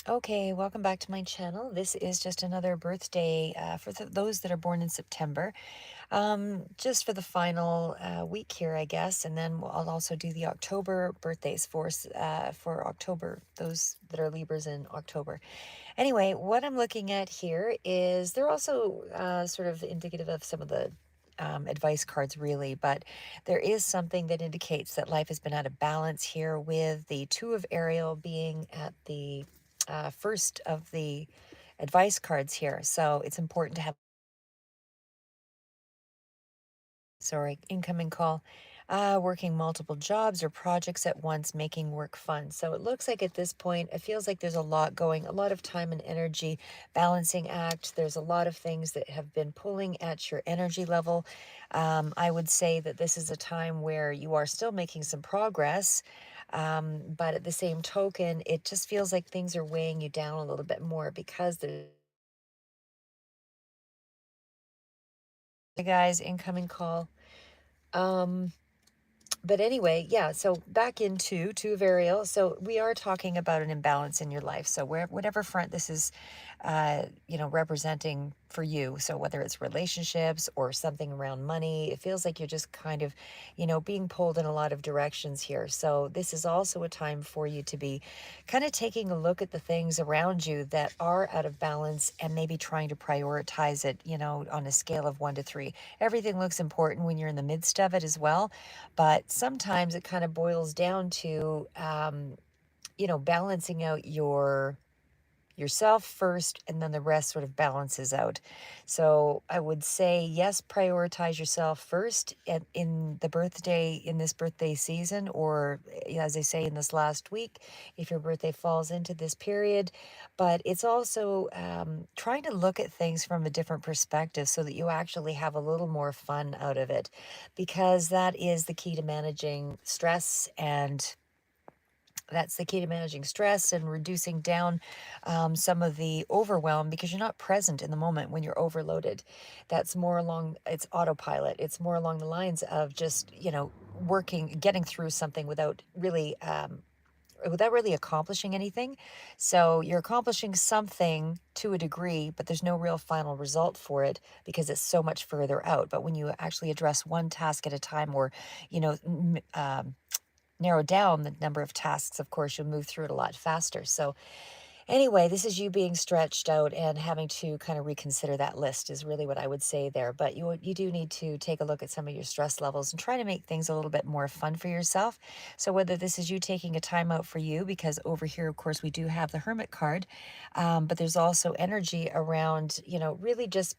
Okay, welcome back to my channel. This is just another birthday for those that are born in September. Just for the final week here, I guess, and then I'll also do the October birthdays for October. Those that are Libras in October. Anyway, what I'm looking at here is they're also sort of indicative of some of the advice cards, really, but there is something that indicates that life has been out of balance here, with the Two of Ariel being at the first of the advice cards here. So it's important to have, sorry, incoming call. Working multiple jobs or projects at once, making work fun. So it looks like at this point, it feels like there's a lot going, a lot of time and energy, balancing act. There's a lot of things that have been pulling at your energy level. I would say that this is a time where you are still making some progress. But at the same token, it just feels like things are weighing you down a little bit more because there's, hey guys, incoming call. Um, but anyway, yeah, so back into Two of Ariel. So we are talking about an imbalance in your life. So whatever front this is, representing for you. So whether it's relationships or something around money, it feels like you're just kind of, being pulled in a lot of directions here. So this is also a time for you to be kind of taking a look at the things around you that are out of balance and maybe trying to prioritize it, on a scale of 1 to 3. Everything looks important when you're in the midst of it as well, but sometimes it kind of boils down to, balancing out yourself first, and then the rest sort of balances out. So I would say, yes, prioritize yourself first in this birthday season, or as I say, in this last week, if your birthday falls into this period. But it's also trying to look at things from a different perspective so that you actually have a little more fun out of it, because that is the key to managing stress, and that's the key to managing stress and reducing down some of the overwhelm, because you're not present in the moment when you're overloaded. That's more along, it's autopilot. It's more along the lines of just, getting through something without really accomplishing anything. So you're accomplishing something to a degree, but there's no real final result for it because it's so much further out. But when you actually address one task at a time, or, you know, narrow down the number of tasks, of course, you'll move through it a lot faster. So anyway, this is you being stretched out and having to kind of reconsider that list, is really what I would say there. But you do need to take a look at some of your stress levels and try to make things a little bit more fun for yourself. So whether this is you taking a time out for you, because over here, of course, we do have the Hermit card, but there's also energy around, really just,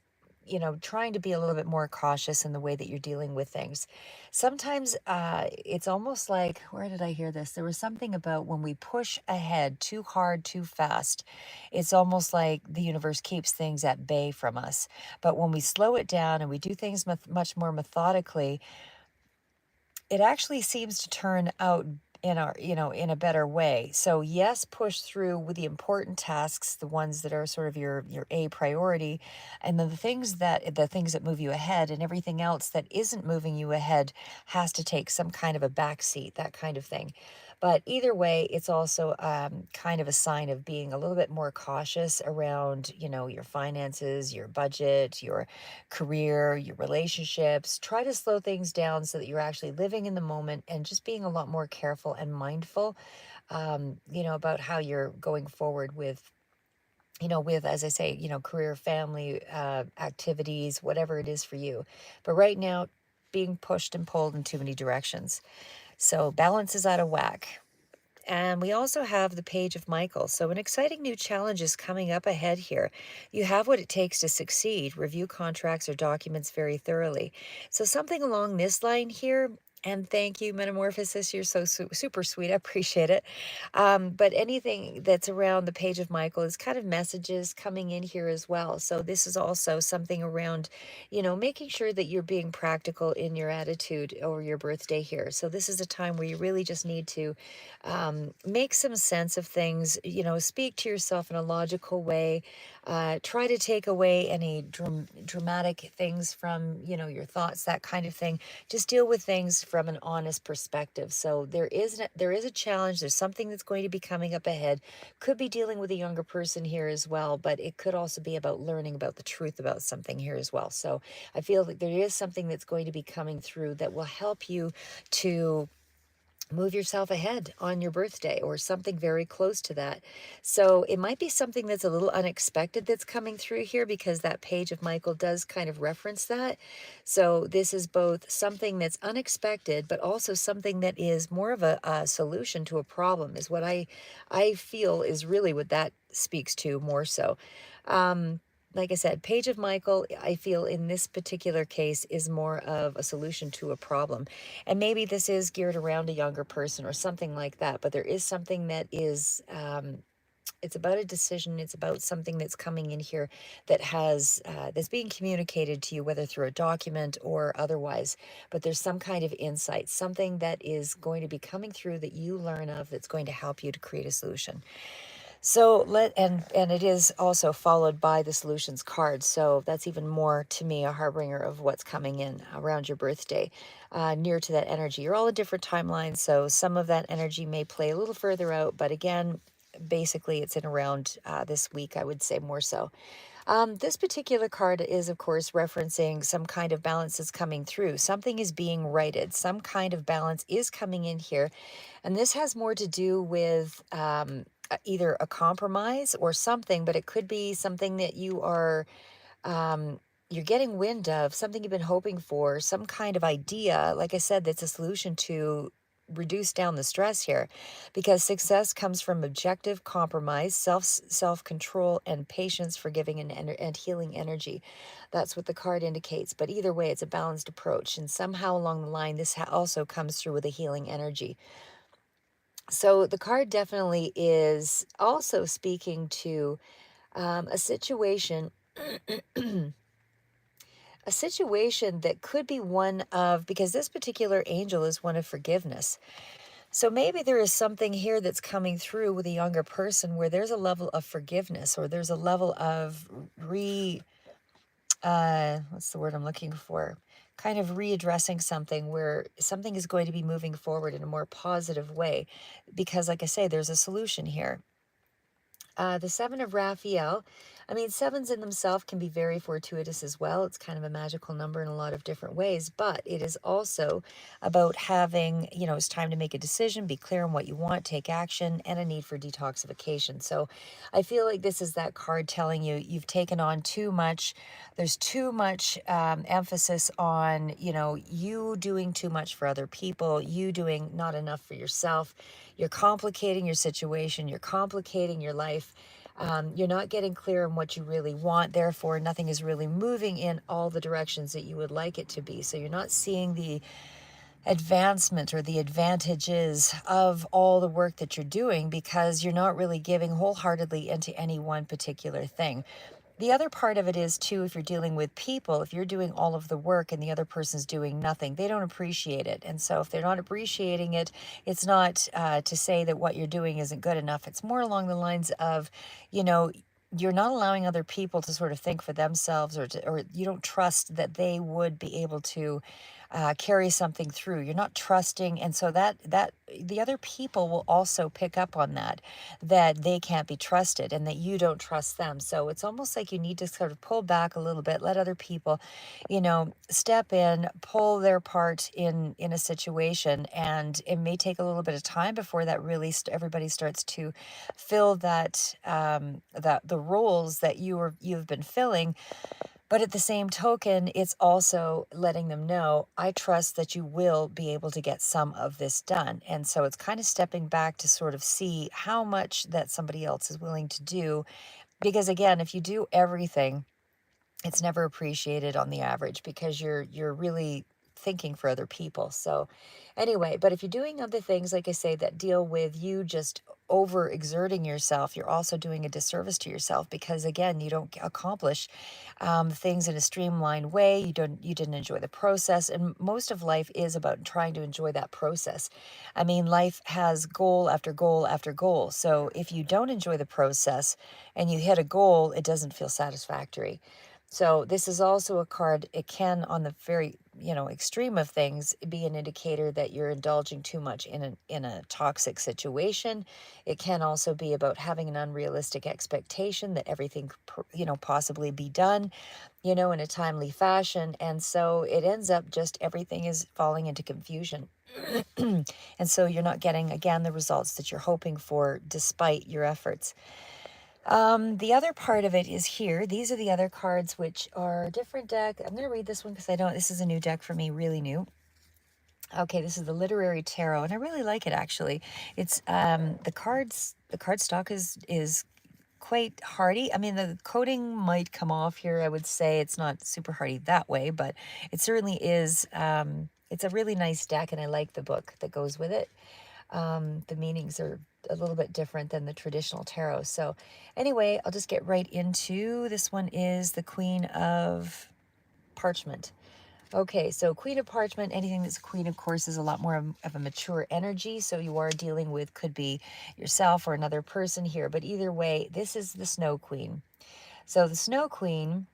trying to be a little bit more cautious in the way that you're dealing with things. Sometimes it's almost like, where did I hear this? There was something about when we push ahead too hard, too fast, it's almost like the universe keeps things at bay from us. But when we slow it down and we do things much more methodically, it actually seems to turn out in a better way. So yes, push through with the important tasks, the ones that are sort of your a priority, and then the things that move you ahead, and everything else that isn't moving you ahead has to take some kind of a back seat, that kind of thing. But either way, it's also kind of a sign of being a little bit more cautious around, your finances, your budget, your career, your relationships. Try to slow things down so that you're actually living in the moment and just being a lot more careful and mindful, about how you're going forward with, as I say, career, family, activities, whatever it is for you. But right now, being pushed and pulled in too many directions. So balance is out of whack. And we also have the Page of Michael. So an exciting new challenge is coming up ahead here. You have what it takes to succeed. Review contracts or documents very thoroughly. So something along this line here. And thank you, Metamorphosis. You're so super sweet. I appreciate it. But anything that's around the Page of Michael is kind of messages coming in here as well. So this is also something around, making sure that you're being practical in your attitude over your birthday here. So this is a time where you really just need to make some sense of things, speak to yourself in a logical way, Try to take away any dramatic things from, your thoughts, that kind of thing. Just deal with things from an honest perspective. So there is a challenge. There's something that's going to be coming up ahead. Could be dealing with a younger person here as well, but it could also be about learning about the truth about something here as well. So I feel that there is something that's going to be coming through that will help you to move yourself ahead on your birthday or something very close to that. So it might be something that's a little unexpected that's coming through here, because that page of Michael does kind of reference that. So this is both something that's unexpected, but also something that is more of a solution to a problem, is what I feel is really what that speaks to more so. Um, like I said, Page of Michael, I feel in this particular case is more of a solution to a problem. And maybe this is geared around a younger person or something like that, but there is something that is, it's about a decision. It's about something that's coming in here that that's being communicated to you, whether through a document or otherwise. But there's some kind of insight, something that is going to be coming through that you learn of that's going to help you to create a solution. So and it is also followed by the solutions card. So that's even more to me a harbinger of what's coming in around your birthday, near to that energy. You're all in different timelines, so some of that energy may play a little further out. But again, basically, it's in around this week, I would say more so. This particular card is, of course, referencing some kind of balance is coming through. Something is being righted. Some kind of balance is coming in here. And this has more to do with either a compromise or something, but it could be something that um, you're getting wind of, something you've been hoping for, some kind of idea, like I said, that's a solution to reduce down the stress here, because success comes from objective compromise, self control, and patience, forgiving, and healing energy. That's what the card indicates. But either way, it's a balanced approach, and somehow along the line, this also comes through with a healing energy. So the card definitely is also speaking to a situation a situation that could be one of, because this particular angel is one of forgiveness. So maybe there is something here that's coming through with a younger person where there's a level of forgiveness, or there's a level of what's the word I'm looking for? Kind of readdressing something where something is going to be moving forward in a more positive way. Because, like I say, there's a solution here. The Seven of Raphael. I mean, sevens in themselves can be very fortuitous as well. It's kind of a magical number in a lot of different ways, but it is also about having, it's time to make a decision, be clear on what you want, take action, and a need for detoxification. So I feel like this is that card telling you you've taken on too much. There's too much emphasis on, you doing too much for other people, you doing not enough for yourself. You're complicating your situation, you're complicating your life. You're not getting clear on what you really want. Therefore, nothing is really moving in all the directions that you would like it to be. So you're not seeing the advancement or the advantages of all the work that you're doing, because you're not really giving wholeheartedly into any one particular thing. The other part of it is too, if you're dealing with people, if you're doing all of the work and the other person's doing nothing, they don't appreciate it. And so if they're not appreciating it, it's not to say that what you're doing isn't good enough. It's more along the lines of, you know, you're not allowing other people to sort of think for themselves, or you don't trust that they would be able to carry something through. You're not trusting, and so that the other people will also pick up on that they can't be trusted and that you don't trust them. So it's almost like you need to sort of pull back a little bit, let other people, step in, pull their part in a situation, and it may take a little bit of time before that really everybody starts to fill that the roles that you've been filling. But at the same token, it's also letting them know, I trust that you will be able to get some of this done. And so it's kind of stepping back to sort of see how much that somebody else is willing to do. Because again, if you do everything, it's never appreciated on the average, because you're really thinking for other people. So anyway, but if you're doing other things, like I say, that deal with you just overexerting yourself, you're also doing a disservice to yourself, because again, you don't accomplish things in a streamlined way. You didn't enjoy the process, and most of life is about trying to enjoy that process. I mean, life has goal after goal after goal. So if you don't enjoy the process and you hit a goal, it doesn't feel satisfactory. So this is also a card. It can, on the very, extreme of things, be an indicator that you're indulging too much in a toxic situation. It can also be about having an unrealistic expectation that everything possibly be done, in a timely fashion. And so it ends up just everything is falling into confusion. And so you're not getting, again, the results that you're hoping for despite your efforts. The other part of it is here. These are the other cards, which are a different deck. I'm going to read this one because this is a new deck for me, really new. Okay, this is the Literary Tarot, and I really like it, actually. It's the card stock is quite hardy. I mean, the coating might come off here. I would say it's not super hardy that way, but it certainly is. It's a really nice deck, and I like the book that goes with it. The meanings are a little bit different than the traditional tarot. So anyway, I'll just get right into this. One is the Queen of Parchment. Okay, so Queen of Parchment, anything that's Queen, of course, is a lot more of a mature energy. So you are dealing with, could be yourself or another person here. But either way, this is the Snow Queen. So the Snow Queen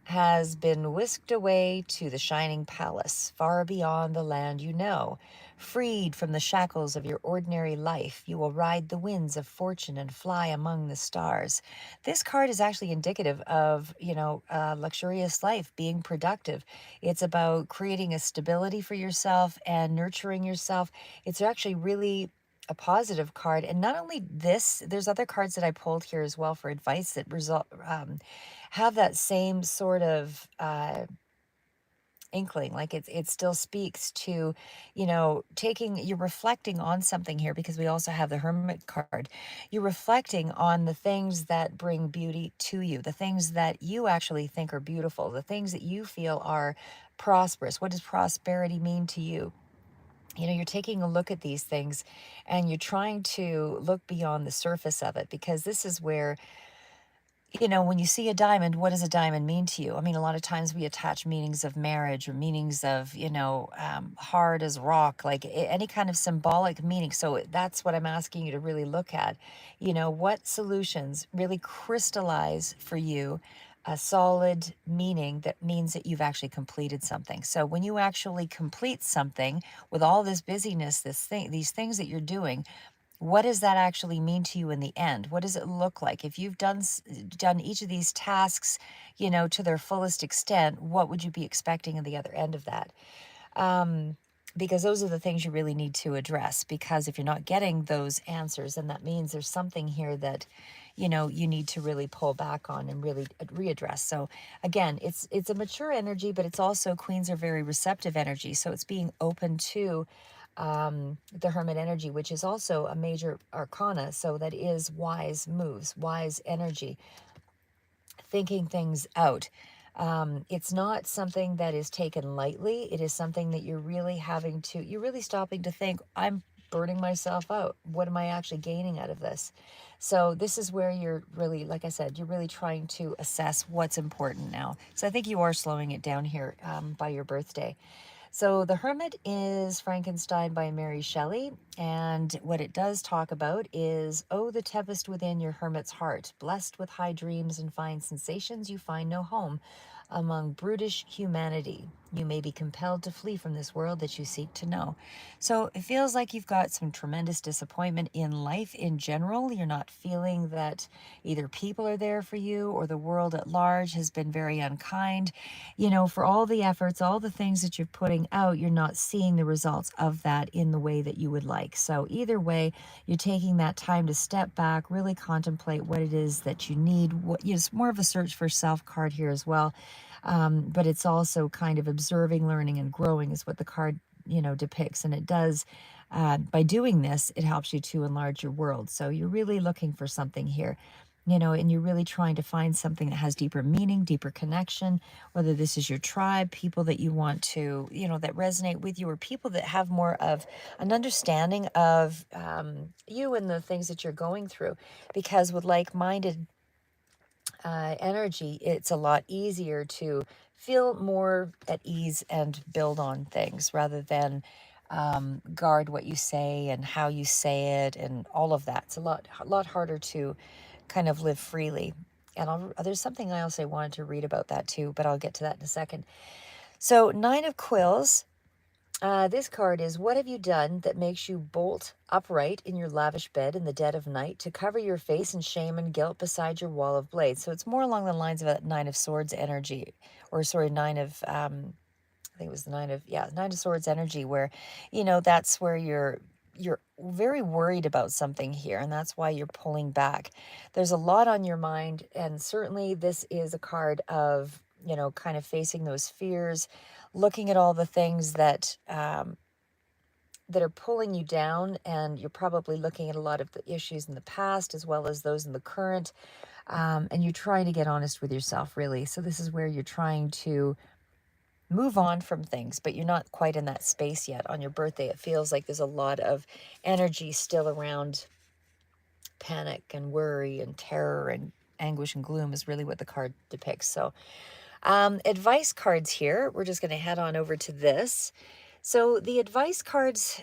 has been whisked away to the shining palace, far beyond the land you know. Freed from the shackles of your ordinary life, you will ride the winds of fortune and fly among the stars. This card is actually indicative of, luxurious life, being productive. It's about creating a stability for yourself and nurturing yourself. It's actually really a positive card. And not only this, there's other cards that I pulled here as well for advice that have that same sort of inkling. Like it still speaks to, you're reflecting on something here, because we also have the Hermit card. You're reflecting on the things that bring beauty to you, the things that you actually think are beautiful, the things that you feel are prosperous. What does prosperity mean to you? You're taking a look at these things, and you're trying to look beyond the surface of it, because this is where, when you see a diamond, what does a diamond mean to you? I mean, a lot of times we attach meanings of marriage or meanings of, hard as rock, like any kind of symbolic meaning. So that's what I'm asking you to really look at. What solutions really crystallize for you a solid meaning that means that you've actually completed something. So when you actually complete something with all this busyness, these things that you're doing, what does that actually mean to you in the end? What does it look like? If you've done each of these tasks, to their fullest extent, what would you be expecting at the other end of that? Because those are the things you really need to address. Because if you're not getting those answers, then that means there's something here that, you need to really pull back on and really readdress. So again, it's a mature energy, but it's also, queens are very receptive energy. So it's being open to the Hermit energy, which is also a major arcana. So that is wise moves, wise energy, thinking things out. It's not something that is taken lightly. It is something that you're really you're really stopping to think, I'm burning myself out. What am I actually gaining out of this? So this is where you're really, like I said, you're really trying to assess what's important now. So I think you are slowing it down here by your birthday. So The Hermit is Frankenstein by Mary Shelley. And what it does talk about is, oh, the tempest within your hermit's heart, blessed with high dreams and fine sensations, you find no home among brutish humanity. You may be compelled to flee from this world that you seek to know. So it feels like you've got some tremendous disappointment in life in general. You're not feeling that either people are there for you or the world at large has been very unkind. For all the efforts, all the things that you're putting out, you're not seeing the results of that in the way that you would like. So either way, you're taking that time to step back, really contemplate what it is that you need. It's more of a search for self card here as well. But it's also kind of observing, learning, and growing is what the card, depicts. And it does, by doing this, it helps you to enlarge your world. So you're really looking for something here. and you're really trying to find something that has deeper meaning, deeper connection, whether this is your tribe, people that you want to, that resonate with you, or people that have more of an understanding of you and the things that you're going through. Because with like-minded energy, it's a lot easier to feel more at ease and build on things rather than guard what you say and how you say it and all of that. It's a lot harder to kind of live freely. And there's something else I wanted to read about that too, but I'll get to that in a second. So, Nine of Quills. This card is, what have you done that makes you bolt upright in your lavish bed in the dead of night to cover your face in shame and guilt beside your wall of blades? So it's more along the lines of a Nine of Swords energy, or sorry, I think it was the Nine of Swords energy, where, that's where you're very worried about something here, and that's why you're pulling back. There's a lot on your mind, and certainly this is a card of, kind of facing those fears, looking at all the things that are pulling you down, and you're probably looking at a lot of the issues in the past as well as those in the current, and you're trying to get honest with yourself, really. So this is where you're trying to move on from things, but you're not quite in that space yet. On your birthday, it feels like there's a lot of energy still around panic and worry and terror and anguish and gloom is really what the card depicts. So advice cards here. We're just going to head on over to this. So the advice cards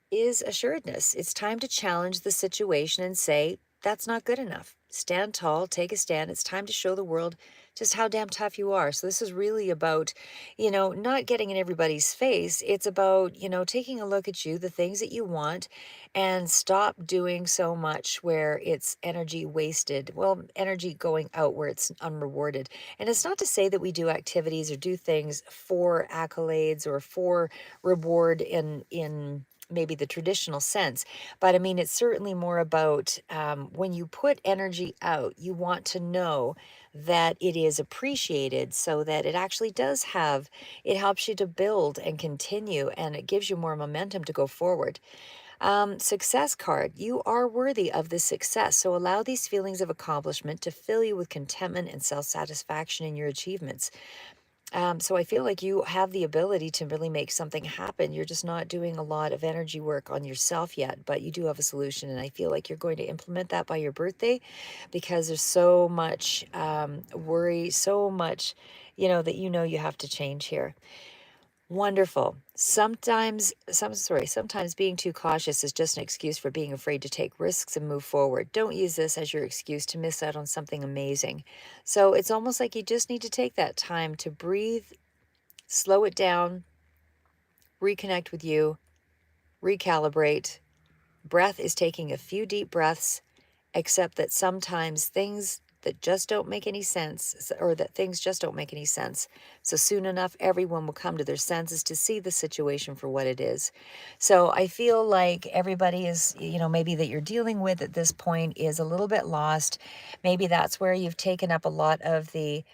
is assuredness. It's time to challenge the situation and say, that's not good enough. Stand tall, take a stand. It's time to show the world just how damn tough you are. So this is really about, not getting in everybody's face. It's about, taking a look at you, the things that you want, and stop doing so much where it's energy wasted. Well, energy going out where it's unrewarded. And it's not to say that we do activities or do things for accolades or for reward in maybe the traditional sense. But I mean, it's certainly more about when you put energy out, you want to know that it is appreciated so that it actually does have, it helps you to build and continue, and it gives you more momentum to go forward. Success card, you are worthy of this success. So allow these feelings of accomplishment to fill you with contentment and self satisfaction in your achievements. So I feel like you have the ability to really make something happen. You're just not doing a lot of energy work on yourself yet, but you do have a solution. And I feel like you're going to implement that by your birthday, because there's so much worry, so much, that you have to change here. Wonderful. Sometimes being too cautious is just an excuse for being afraid to take risks and move forward. Don't use this as your excuse to miss out on something amazing. So it's almost like you just need to take that time to breathe, slow it down, reconnect with you, recalibrate. Breath is taking a few deep breaths, except that sometimes things just don't make any sense. So soon enough, everyone will come to their senses to see the situation for what it is. So I feel like everybody is, maybe that you're dealing with at this point is a little bit lost. Maybe that's where you've taken up a lot of the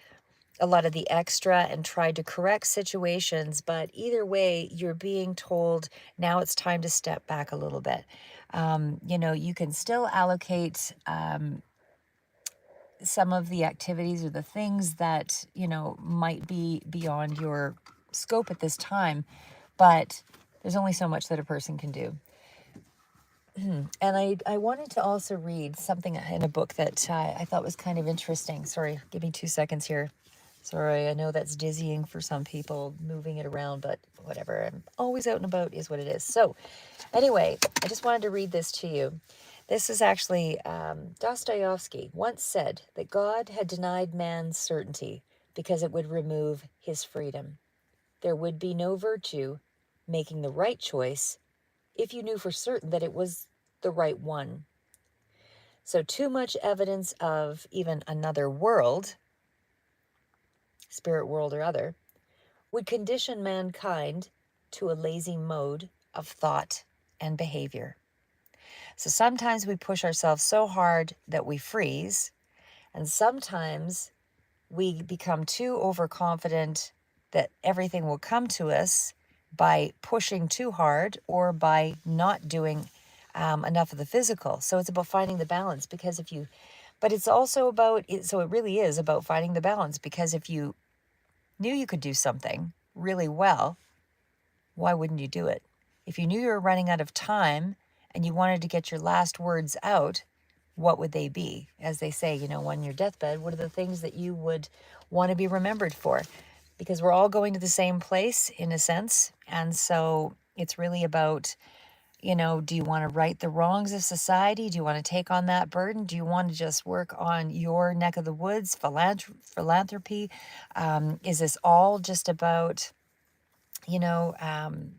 extra and tried to correct situations, but either way, you're being told now it's time to step back a little bit. You can still allocate some of the activities or the things that, might be beyond your scope at this time, but there's only so much that a person can do. And I wanted to also read something in a book that I thought was kind of interesting. Sorry, give me 2 seconds here. Sorry, I know that's dizzying for some people moving it around, but whatever. I'm always out and about is what it is. So anyway, I just wanted to read this to you. This is actually Dostoevsky once said that God had denied man certainty because it would remove his freedom. There would be no virtue making the right choice if you knew for certain that it was the right one. So too much evidence of even another world, spirit world or other, would condition mankind to a lazy mode of thought and behavior. So sometimes we push ourselves so hard that we freeze, and sometimes we become too overconfident that everything will come to us by pushing too hard or by not doing enough of the physical. So it's about finding the balance, because if you, but it's also about, so it really is about finding the balance, because if you knew you could do something really well, why wouldn't you do it? If you knew you were running out of time and you wanted to get your last words out, what would they be? As they say, on your deathbed, what are the things that you would want to be remembered for? Because we're all going to the same place in a sense. And so it's really about, do you want to right the wrongs of society? Do you want to take on that burden? Do you want to just work on your neck of the woods, philanthropy? Is this all just about, you know, um,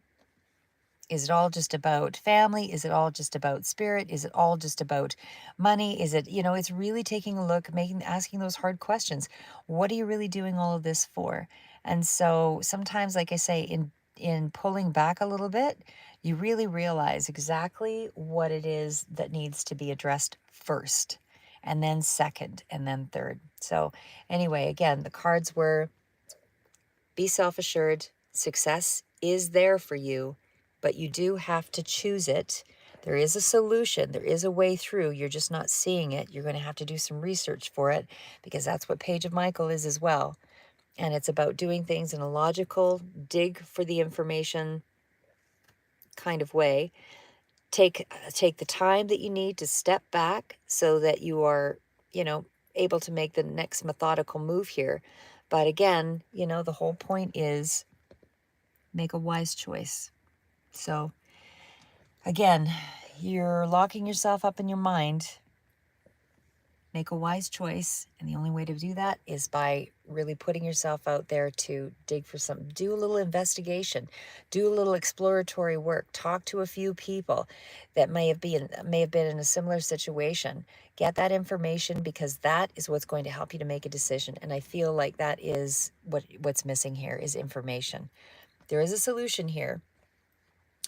is it all just about family? Is it all just about spirit? Is it all just about money? Is it, it's really taking a look, asking those hard questions. What are you really doing all of this for? And so sometimes, like I say, in pulling back a little bit, you really realize exactly what it is that needs to be addressed first, and then second, and then third. So anyway, again, the cards were: be self assured. Success is there for you, but you do have to choose it. There is a solution, there is a way through. You're just not seeing it. You're going to have to do some research for it, because that's what Page of Michael is as well. And it's about doing things in a logical, dig for the information kind of way. Take the time that you need to step back so that you are, able to make the next methodical move here. But again, the whole point is make a wise choice. So again, you're locking yourself up in your mind. Make a wise choice. And the only way to do that is by really putting yourself out there to dig for something. Do a little investigation, do a little exploratory work, talk to a few people that may have been in a similar situation. Get that information, because that is what's going to help you to make a decision. And I feel like that is what's missing here, is information. There is a solution here,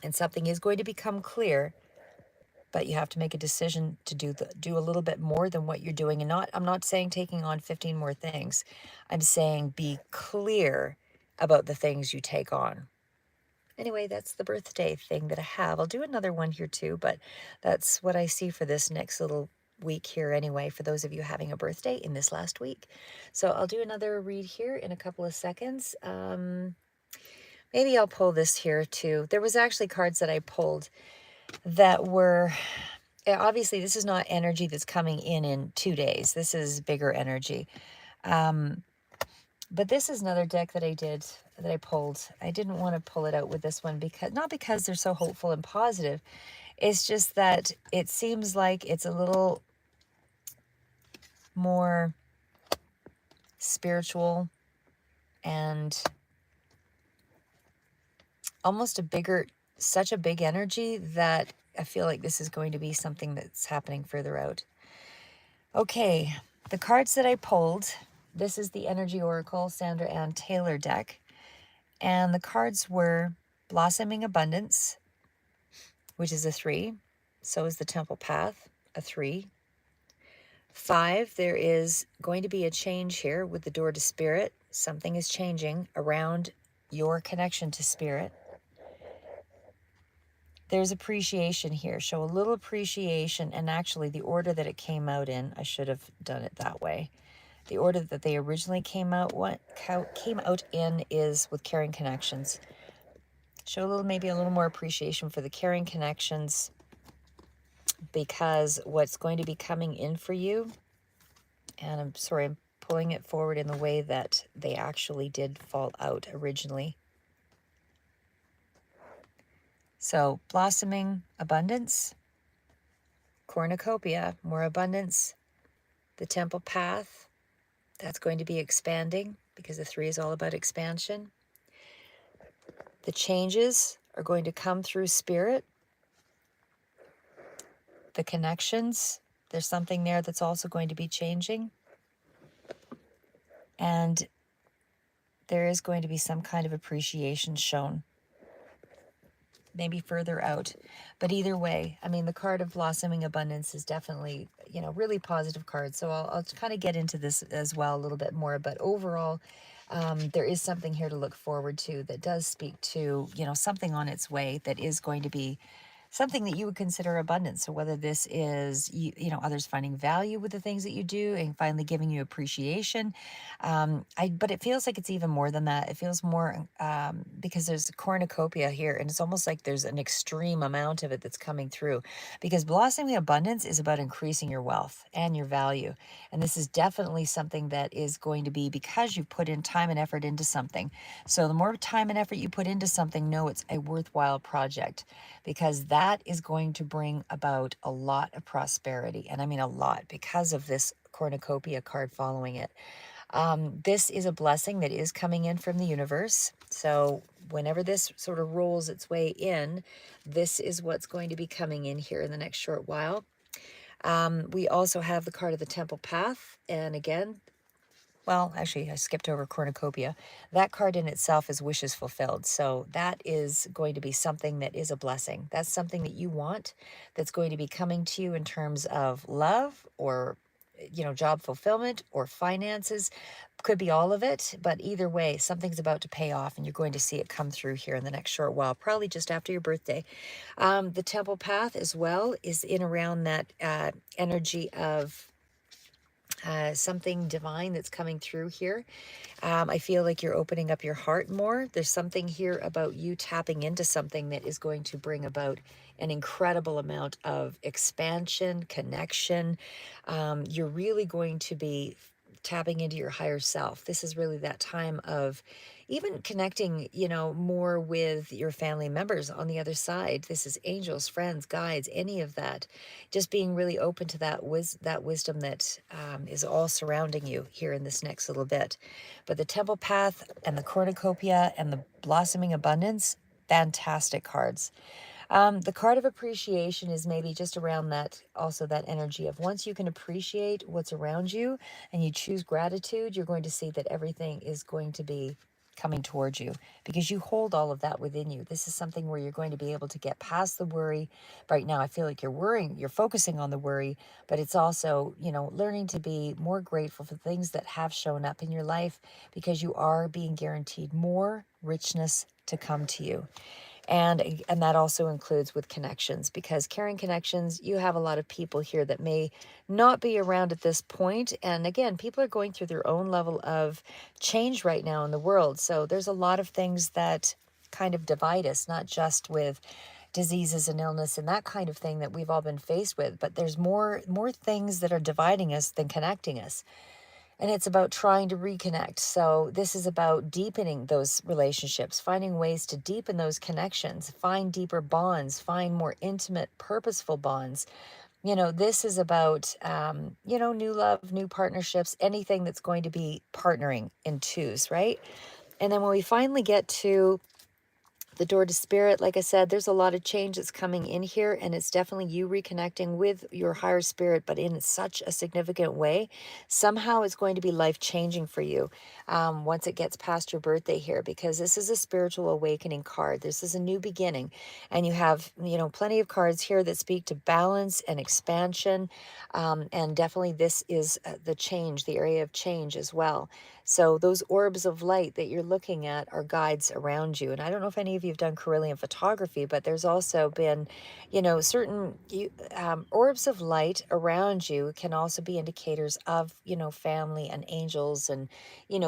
and something is going to become clear, but you have to make a decision to do a little bit more than what you're doing. And I'm not saying taking on 15 more things. I'm saying be clear about the things you take on. Anyway, that's the birthday thing that I have. I'll do another one here too, but that's what I see for this next little week here anyway, for those of you having a birthday in this last week. So I'll do another read here in a couple of seconds. Maybe I'll pull this here too. There was actually cards that I pulled that were, obviously this is not energy that's coming in 2 days. This is bigger energy. But this is another deck that I pulled. I didn't want to pull it out with this one, because not because they're so hopeful and positive. It's just that it seems like it's a little more spiritual and almost such a big energy, that I feel like this is going to be something that's happening further out. Okay, the cards that I pulled, this is the Energy Oracle Sandra Ann Taylor deck. And the cards were Blossoming Abundance, which is a 3. So is the Temple Path, a 3. 5, there is going to be a change here with the Door to Spirit. Something is changing around your connection to Spirit. There's appreciation here. Show a little appreciation. And actually, the order that it came out in, I should have done it that way. The order that they originally came out in is with caring connections. Show maybe a little more appreciation for the caring connections, because what's going to be coming in for you, and I'm sorry, I'm pulling it forward in the way that they actually did fall out originally. So blossoming abundance, cornucopia, more abundance, the Temple Path, that's going to be expanding, because the 3 is all about expansion. The changes are going to come through Spirit. The connections, there's something there that's also going to be changing. And there is going to be some kind of appreciation shown, maybe further out. But either way, I mean, the card of Blossoming Abundance is definitely, really positive card. So I'll kind of get into this as well a little bit more. But overall, there is something here to look forward to that does speak to, something on its way that is going to be something that you would consider abundance. So whether this is others finding value with the things that you do and finally giving you appreciation, but it feels like it's even more than that. It feels more because there's cornucopia here, and it's almost like there's an extreme amount of it that's coming through. Because blossoming abundance is about increasing your wealth and your value, and this is definitely something that is going to be because you've put in time and effort into something. So the more time and effort you put into something, know it's a worthwhile project, because that is going to bring about a lot of prosperity. And I mean a lot, because of this cornucopia card following it. This is a blessing that is coming in from the universe. So whenever this sort of rolls its way in, this is what's going to be coming in here in the next short while. We also have the card of the Temple Path. And again, well, actually, I skipped over cornucopia. That card in itself is wishes fulfilled. So that is going to be something that is a blessing. That's something that you want, that's going to be coming to you in terms of love, or job fulfillment, or finances. Could be all of it, but either way, something's about to pay off, and you're going to see it come through here in the next short while, probably just after your birthday. The Temple Path as well is in around that energy of something divine that's coming through here. I feel like you're opening up your heart more. There's something here about you tapping into something that is going to bring about an incredible amount of expansion, connection. You're really going to be tapping into your higher self. This is really that time of even connecting, more with your family members on the other side. This is angels, friends, guides, any of that. Just being really open to that wisdom that is all surrounding you here in this next little bit. But the Temple Path and the Cornucopia and the Blossoming Abundance, fantastic cards. The card of appreciation is maybe just around that, also that energy of once you can appreciate what's around you and you choose gratitude, you're going to see that everything is going to be coming towards you, because you hold all of that within you. This is something where you're going to be able to get past the worry. Right now, I feel like you're worrying, you're focusing on the worry, but it's also, learning to be more grateful for things that have shown up in your life, because you are being guaranteed more richness to come to you. And that also includes with connections, because carrying connections, you have a lot of people here that may not be around at this point. And again, people are going through their own level of change right now in the world. So there's a lot of things that kind of divide us, not just with diseases and illness and that kind of thing that we've all been faced with, but there's more things that are dividing us than connecting us. And it's about trying to reconnect. So this is about deepening those relationships, finding ways to deepen those connections, find deeper bonds, find more intimate, purposeful bonds. This is about, new love, new partnerships, anything that's going to be partnering in twos, right? And then when we finally get to the door to spirit, like I said, there's a lot of change that's coming in here, and it's definitely you reconnecting with your higher spirit, but in such a significant way. Somehow it's going to be life changing for you once it gets past your birthday here, because this is a spiritual awakening card. This is a new beginning, and you have, plenty of cards here that speak to balance and expansion, and definitely this is the change, the area of change as well. So those orbs of light that you're looking at are guides around you. And I don't know if any of you have done Carillion photography, but there's also been, certain orbs of light around you can also be indicators of, family and angels and,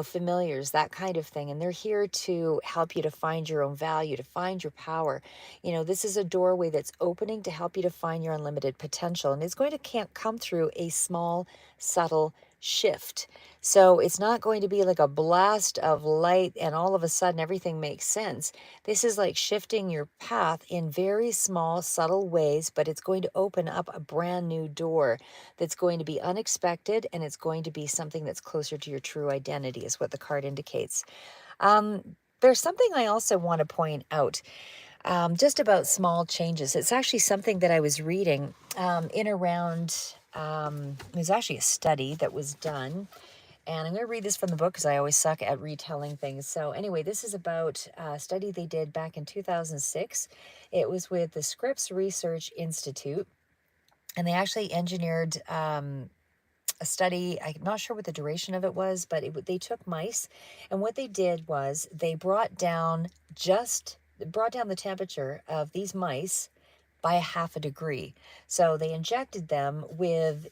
familiars, that kind of thing. And they're here to help you to find your own value, to find your power. This is a doorway that's opening to help you to find your unlimited potential. And it's going to can't come through a small, subtle shift. So it's not going to be like a blast of light and all of a sudden everything makes sense. This is like shifting your path in very small, subtle ways, but it's going to open up a brand new door that's going to be unexpected, and it's going to be something that's closer to your true identity, is what the card indicates. There's something I also want to point out just about small changes. It's actually something that I was reading in around, it was actually a study that was done. And I'm going to read this from the book because I always suck at retelling things. So anyway, this is about a study they did back in 2006. It was with the Scripps Research Institute. And they actually engineered a study. I'm not sure what the duration of it was, but they took mice. And what they did was they brought down the temperature of these mice by a half a degree. So they injected them with,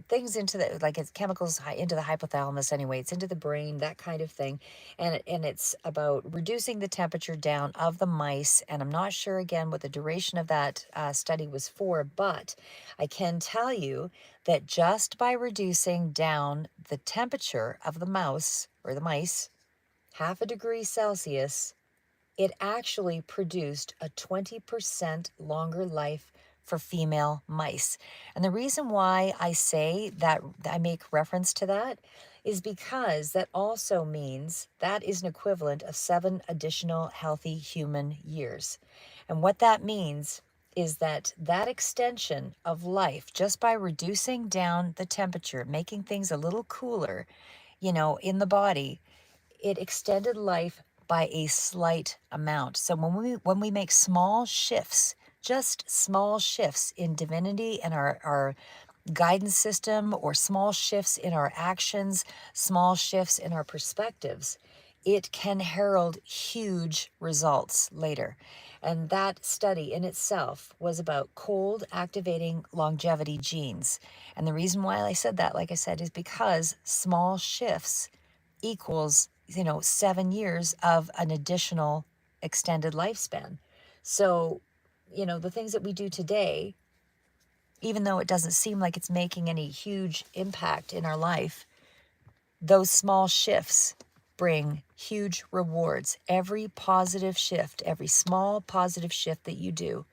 things into the, like it's chemicals into the hypothalamus anyway, it's into the brain, that kind of thing. And it's about reducing the temperature down of the mice. And I'm not sure again what the duration of that study was for, but I can tell you that just by reducing down the temperature of the mouse or the mice half a degree Celsius, it actually produced a 20% longer life for female mice. And the reason why I say that, I make reference to that, is because that also means that is an equivalent of 7 additional healthy human years. And what that means is that that extension of life, just by reducing down the temperature, making things a little cooler, in the body, it extended life by a slight amount. So when we make small shifts, just small shifts in divinity and our guidance system, or small shifts in our actions, small shifts in our perspectives, it can herald huge results later. And that study in itself was about cold activating longevity genes. And the reason why I said that, like I said, is because small shifts equals 7 years of an additional extended lifespan. So the things that we do today, even though it doesn't seem like it's making any huge impact in our life, those small shifts bring huge rewards. Every positive shift, every small positive shift that you do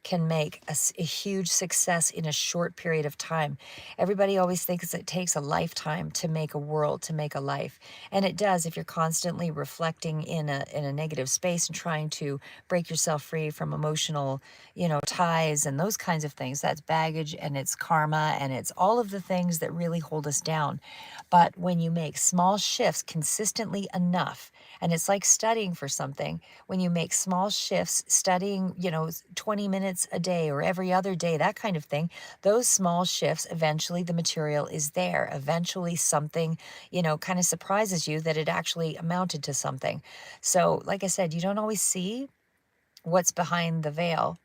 can make a huge success in a short period of time. Everybody always thinks it takes a lifetime to make a world, to make a life. And it does if you're constantly reflecting in a negative space and trying to break yourself free from emotional, ties and those kinds of things. That's baggage, and it's karma, and it's all of the things that really hold us down. But when you make small shifts consistently enough, and it's like studying for something, when you make small shifts, studying, 20 minutes a day or every other day, that kind of thing, those small shifts, eventually the material is there. Eventually something, kind of surprises you that it actually amounted to something. So, like I said, you don't always see what's behind the veil.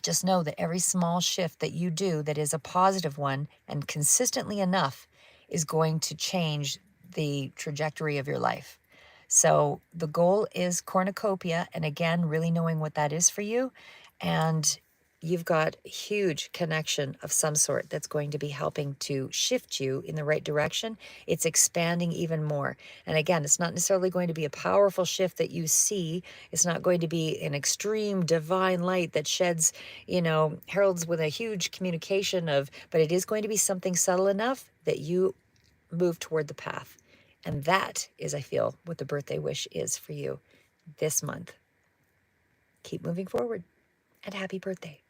Just know that every small shift that you do that is a positive one and consistently enough is going to change the trajectory of your life. So the goal is cornucopia, and again, really knowing what that is for you. And you've got a huge connection of some sort that's going to be helping to shift you in the right direction. It's expanding even more. And again, it's not necessarily going to be a powerful shift that you see. It's not going to be an extreme divine light that sheds, heralds with a huge communication of, but it is going to be something subtle enough that you move toward the path. And that is, I feel, what the birthday wish is for you this month. Keep moving forward, and happy birthday.